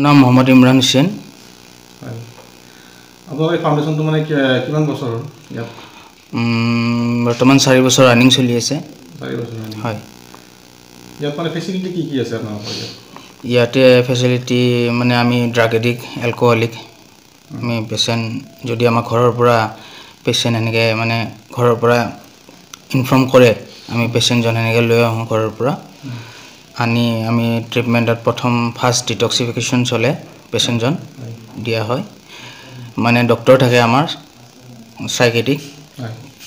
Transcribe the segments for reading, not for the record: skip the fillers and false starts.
নাম মোহাম্মদ ইমৰান হুছেইন। আপোনাৰ এই ফাউণ্ডেশ্যনটো মানে কিমান বছৰ ইয়াত? বৰ্তমান 4 বছৰ ৰানিং চলি আছে। 4 বছৰ হয়। ইয়াত মানে ফেচিলিটি কি আছে আপোনালোকৰ ইয়াত? ইয়াতে ফেচিলিটি মানে আমি ড্ৰাগ এডিক্ট, এলকহলিক আমি পেচেণ্ট যদি আমাৰ ঘৰৰ পৰা পেচেণ্ট এনেকৈ মানে ঘৰৰ পৰা ইনফৰ্ম কৰে, আমি পেচেণ্টজন এনেকৈ লৈ আহোঁ ঘৰৰ পৰা আনি আমি ট্ৰিটমেণ্টত প্ৰথম ফাৰ্ষ্ট ডিটক্সিফিকেশ্যন চলে, পেচেণ্টজন দিয়া হয়। মানে ডক্টৰ থাকে আমাৰ চাইকেট্ৰিক,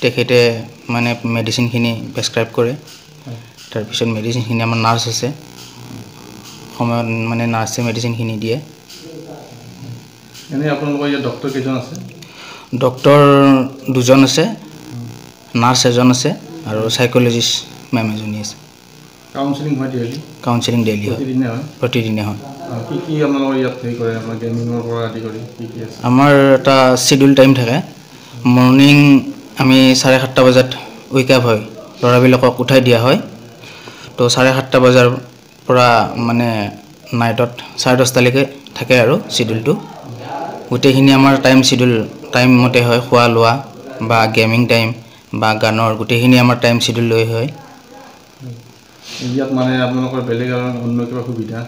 তেখেতে মানে মেডিচিনখিনি প্ৰেছক্ৰাইব কৰে। তাৰপিছত মেডিচিনখিনি আমাৰ নাৰ্ছ আছে, সময়ত মানে নাৰ্ছে মেডিচিনখিনি দিয়ে। এনেই আপোনালোকৰ ইয়াত ডক্টৰ কেইজন আছে? ডক্টৰ 2জন আছে, নাৰ্ছ এজন আছে আৰু চাইক'লজিষ্ট মেম এজনী আছে। কাউন্সেলিং হয় ডেইলি? কাউন্সেলিং ডেইলি হয়, প্ৰতিদিনে হয়। কি আপোনালোকৰ ইয়াত হেৰি কৰে, আপোনাৰ গেমিঙৰ পৰা আদি কৰি কি আছে? আমাৰ এটা শ্বিডিউল টাইম থাকে। মৰ্ণিং আমি 7:30 বজাত ৱেক আপ হয়, ল'ৰাবিলাকক উঠাই দিয়া হয়। তো 7:30 বজাৰ পৰা মানে নাইটত 10:30লৈকে থাকে আৰু শ্বিডিউলটো। গোটেইখিনি আমাৰ টাইম মতে হয়, খোৱা লোৱা বা গেমিং টাইম বা গানৰ গোটেইখিনি আমাৰ টাইম শ্বিডিউল লৈ হয়। ইয়াত মানে আপোনালোকৰ বেলেগ অন্য কিবা সুবিধা?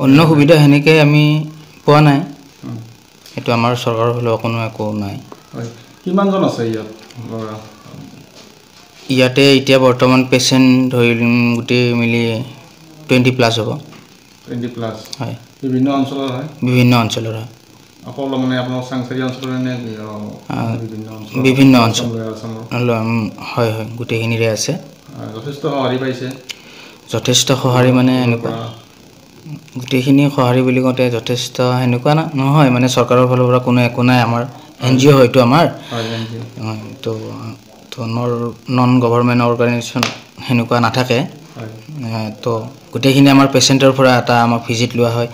অন্য সুবিধা সেনেকৈ আমি পোৱা নাই, সেইটো আমাৰ চৰকাৰৰ ফালৰ কোনো একো নাই। কিমানজন আছে ইয়াত ল'ৰা? ইয়াতে এতিয়া বৰ্তমান পেচেণ্ট ধৰি গোটেই মিলি 20+ হ'ব। 20+? হয়। বিভিন্ন অঞ্চলৰ হয়? বিভিন্ন অঞ্চলৰ হয়। অকল মানে আপোনাৰ চাংচাৰী অঞ্চলৰ নে বিভিন্ন অঞ্চল? হয় হয়, গোটেইখিনিৰে আছে। যথেষ্ট সঁহাৰি পাইছে? যথেষ্ট সঁহাৰি মানে এনেকুৱা গোটেইখিনি সঁহাৰি বুলি কওঁতে যথেষ্ট সেনেকুৱা নহয়, মানে চৰকাৰৰ ফালৰ পৰা কোনো একো নাই। আমাৰ NGO হয়তো আমাৰ, তো নন গভৰ্ণমেণ্ট অৰ্গেনাইজেশ্যন সেনেকুৱা নাথাকে। তো গোটেইখিনি আমাৰ পেচেণ্টৰ পৰা এটা আমাক ভিজিট লোৱা হয়।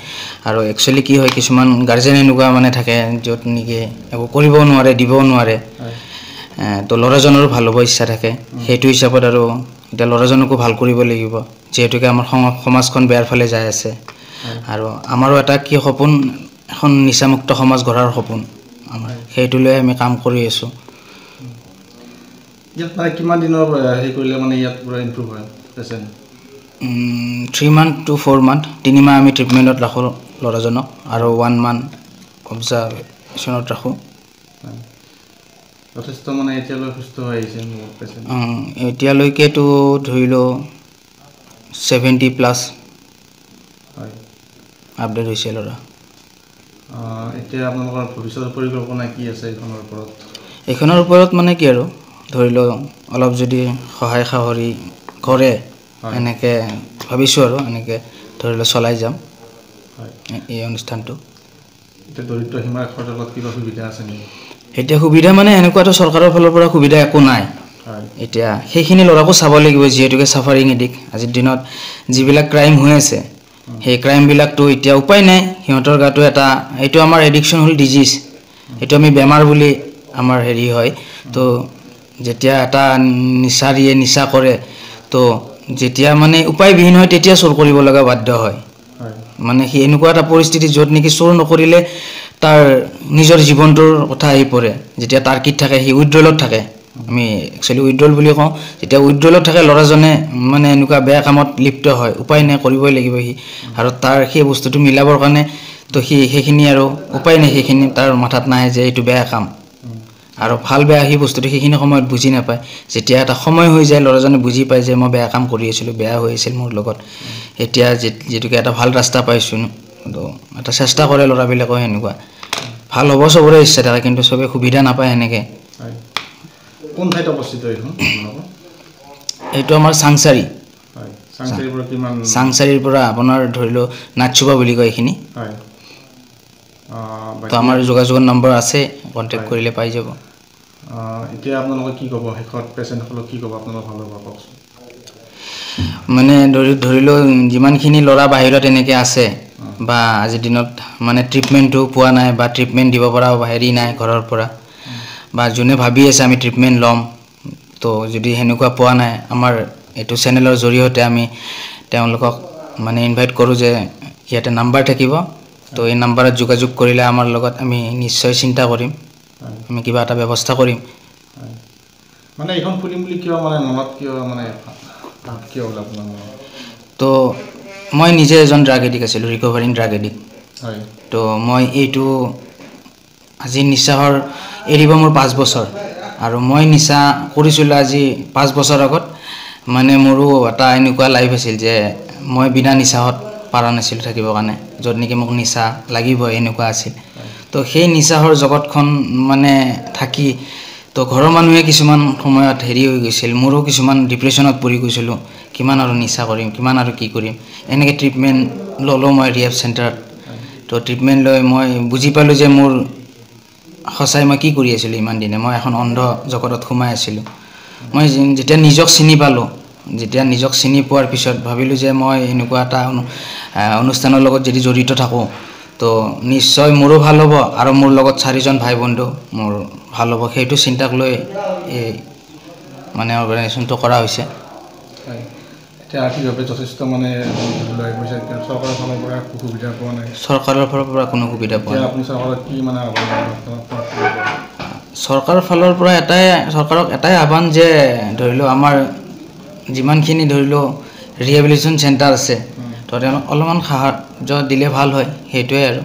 আৰু একচুৱেলি কি হয়, কিছুমান গাৰ্জেন এনেকুৱা মানে থাকে য'ত নেকি একো কৰিবও নোৱাৰে, দিবও নোৱাৰে। তো ল'ৰাজনৰো ভাল হ'ব ইচ্ছা থাকে, সেইটো হিচাপত আৰু এতিয়া ল'ৰাজনকো ভাল কৰিব লাগিব, যিহেতুকে আমাৰ সমাজখন বেয়াৰ ফালে যাই আছে। আৰু আমাৰো এটা কি সপোন, এখন নিচামুক্ত সমাজ গঢ়াৰ সপোন আমাৰ, সেইটো লৈ আমি কাম কৰি আছোঁ। ইয়াত মানে কিমান দিনৰ হেৰি কৰিলে মানে ইয়াত পুৰা ইমপ্ৰুভ হয় পেচেণ্ট? 3 month to 4 month, 3 মাহ আমি ট্ৰিটমেণ্টত ৰাখোঁ ল'ৰাজনক আৰু 1 month অবজাৰ্ভেশ্যনত ৰাখোঁ। যথেষ্ট মানে এতিয়ালৈ সুস্থ হৈ আহিছে পেচেণ্ট? এতিয়ালৈকেতো ধৰি লওঁ 70+ হয় আপডেট হৈছে ল'ৰা। এতিয়া আপোনালোকৰ ভৱিষ্যতৰ পৰিকল্পনা কি আছে এইখনৰ ওপৰত? এইখনৰ ওপৰত মানে কি আৰু ধৰি লওঁ অলপ যদি সহায় সাহৰি কৰে, এনেকৈ ভাবিছোঁ আৰু এনেকৈ ধৰি লওঁ চলাই যাম এই অনুষ্ঠানটো। এতিয়া দৰিদ্ৰ সীমা ৰেখাৰ তলত কিবা সুবিধা আছে নেকি? এতিয়া সুবিধা মানে এনেকুৱাতো চৰকাৰৰ ফালৰ পৰা সুবিধা একো নাই। এতিয়া সেইখিনি ল'ৰাকো চাব লাগিব, যিহেতুকে ছাফাৰিং এডিক্ট। আজিৰ দিনত যিবিলাক ক্ৰাইম হৈ আছে, সেই ক্ৰাইমবিলাকতো এতিয়া উপায় নাই, সিহঁতৰ গাতো এইটো আমাৰ এডিকশ্যন হ'ল ডিজিজ, এইটো আমি বেমাৰ বুলি আমাৰ হেৰি হয়। তো যেতিয়া এটা নিচাৰীয়ে নিচা কৰে, তো যেতিয়া মানে উপায়বিহীন হয় তেতিয়া চোৰ কৰিব লগা বাধ্য হয়। মানে সি এনেকুৱা এটা পৰিস্থিতি য'ত নেকি চোৰ নকৰিলে তাৰ নিজৰ জীৱনটোৰ কথা আহি পৰে। যেতিয়া টাৰ্কিত থাকে, সি উইড্ৰলত থাকে, আমি একচুৱেলি উইড্ৰল বুলি কওঁ। যেতিয়া উইড্ৰলত থাকে ল'ৰাজনে মানে এনেকুৱা বেয়া কামত লিপ্ত হয়, উপায় নাই, কৰিবই লাগিব সি। আৰু তাৰ সেই বস্তুটো মিলাবৰ কাৰণে তো সেইখিনি আৰু উপায় নাই, সেইখিনি তাৰ মাথাত নাহে যে এইটো বেয়া কাম আৰু ভাল বেয়া সেই বস্তুটো সেইখিনি সময়ত বুজি নাপায়। যেতিয়া এটা সময় হৈ যায়, ল'ৰাজনে বুজি পায় যে মই বেয়া কাম কৰি আছিলোঁ, বেয়া হৈ আছিল মোৰ লগত, এতিয়া যিটোকে এটা ভাল ৰাস্তা পাইছোঁ, তো এটা চেষ্টা কৰে ল'ৰাবিলাকেও সেনেকুৱা। ভাল হ'ব চবৰে ইচ্ছা থাকে, কিন্তু চবে সুবিধা নাপায় সেনেকৈ। কোন ঠাইত অৱস্থিত এইখন? এইটো আমাৰ চাংচাৰী। চাংচাৰীৰ পৰা আপোনাৰ ধৰি লওক নাটচুবা বুলি কয় এইখিনি। তো আমাৰ যোগাযোগৰ নম্বৰ আছে, কণ্টেক্ট কৰিলে পাই যাব। এতিয়া আপোনালোকে কি ক'ব শেষত পেচেণ্টসকলক, কি ক'ব আপোনালোকৰ ফালৰ পৰা কওকচোন? মানে ধৰি লওক যিমানখিনি ল'ৰা বাহিৰত এনেকৈ আছে বা আজিৰ দিনত মানে ট্ৰিটমেণ্টটো পোৱা নাই বা ট্ৰিটমেণ্ট দিব পৰা হেৰি নাই ঘৰৰ পৰা, বা যোনে ভাবি আছে আমি ট্ৰিটমেণ্ট ল'ম, তো যদি সেনেকুৱা পোৱা নাই, আমাৰ এইটো চেনেলৰ জৰিয়তে আমি তেওঁলোকক মানে ইনভাইট কৰোঁ যে ইয়াতে নাম্বাৰ থাকিব তো এই নাম্বাৰত যোগাযোগ কৰিলে আমাৰ লগত আমি নিশ্চয় চিন্তা কৰিম আমি কিবা এটা ব্যৱস্থা কৰিম মানে এখন খুলিম বুলি কিয় মানে মনত কিয় মানে কিয় হ'ল আপোনাৰ তো মই নিজে এজন ড্ৰাগ এডিক্ট আছিলোঁ ৰিকভাৰিং ড্ৰাগ এডিক্ট হয় তো মই এইটো আজি নিচাহৰ এৰিব মোৰ 5 বছৰ আৰু মই নিচা কৰিছিলোঁ আজি 5 বছৰ আগত মানে মোৰো এটা এনেকুৱা লাইফ আছিল যে মই বিনা নিচাহত পাৰা নাছিলোঁ থাকিবৰ কাৰণে য'ত নেকি মোক নিচা লাগিব এনেকুৱা আছিল তো সেই নিচাহৰ জগতখন মানে থাকি তো ঘৰৰ মানুহে কিছুমান সময়ত হেৰি হৈ গৈছিল মোৰো কিছুমান ডিপ্ৰেশ্যনত পৰি গৈছিলোঁ কিমান আৰু নিচা কৰিম কিমান আৰু কি কৰিম এনেকৈ ট্ৰিটমেণ্ট ল'লোঁ মই ৰিহেব চেণ্টাৰত তো ট্ৰিটমেণ্ট লৈ মই বুজি পালোঁ যে মোৰ সঁচাই মই কি কৰি আছিলোঁ ইমান দিনে মই এখন অন্ধ জগতত সোমাই আছিলোঁ মই যেতিয়া নিজক চিনি পালোঁ যেতিয়া নিজক চিনি পোৱাৰ পিছত ভাবিলোঁ যে মই এনেকুৱা এটা অনুষ্ঠানৰ লগত যদি জড়িত থাকোঁ তো নিশ্চয় মোৰো ভাল হ'ব আৰু মোৰ লগত 4জন ভাই বন্ধু মোৰ ভাল হ'ব সেইটো চিন্তাক লৈ এই মানে অৰ্গেনাইজেশ্যনটো কৰা হৈছে এতিয়া আৰ্থিকভাৱে যথেষ্ট মানে লৈ গৈছে চৰকাৰৰ ফালৰ পৰা সুবিধা পোৱা নাই চৰকাৰৰ ফালৰ পৰা কোনো সুবিধা পোৱা নাই আপুনি চৰকাৰক কি মানে চৰকাৰৰ ফালৰ পৰা চৰকাৰক এটাই আহ্বান যে ধৰি লওক আমাৰ যিমানখিনি ধৰি লওক ৰিহেবিলিটেশ্যন চেণ্টাৰ আছে তো তেওঁলোক অলপমান সাহায্য দিলে ভাল হয় সেইটোৱে আৰু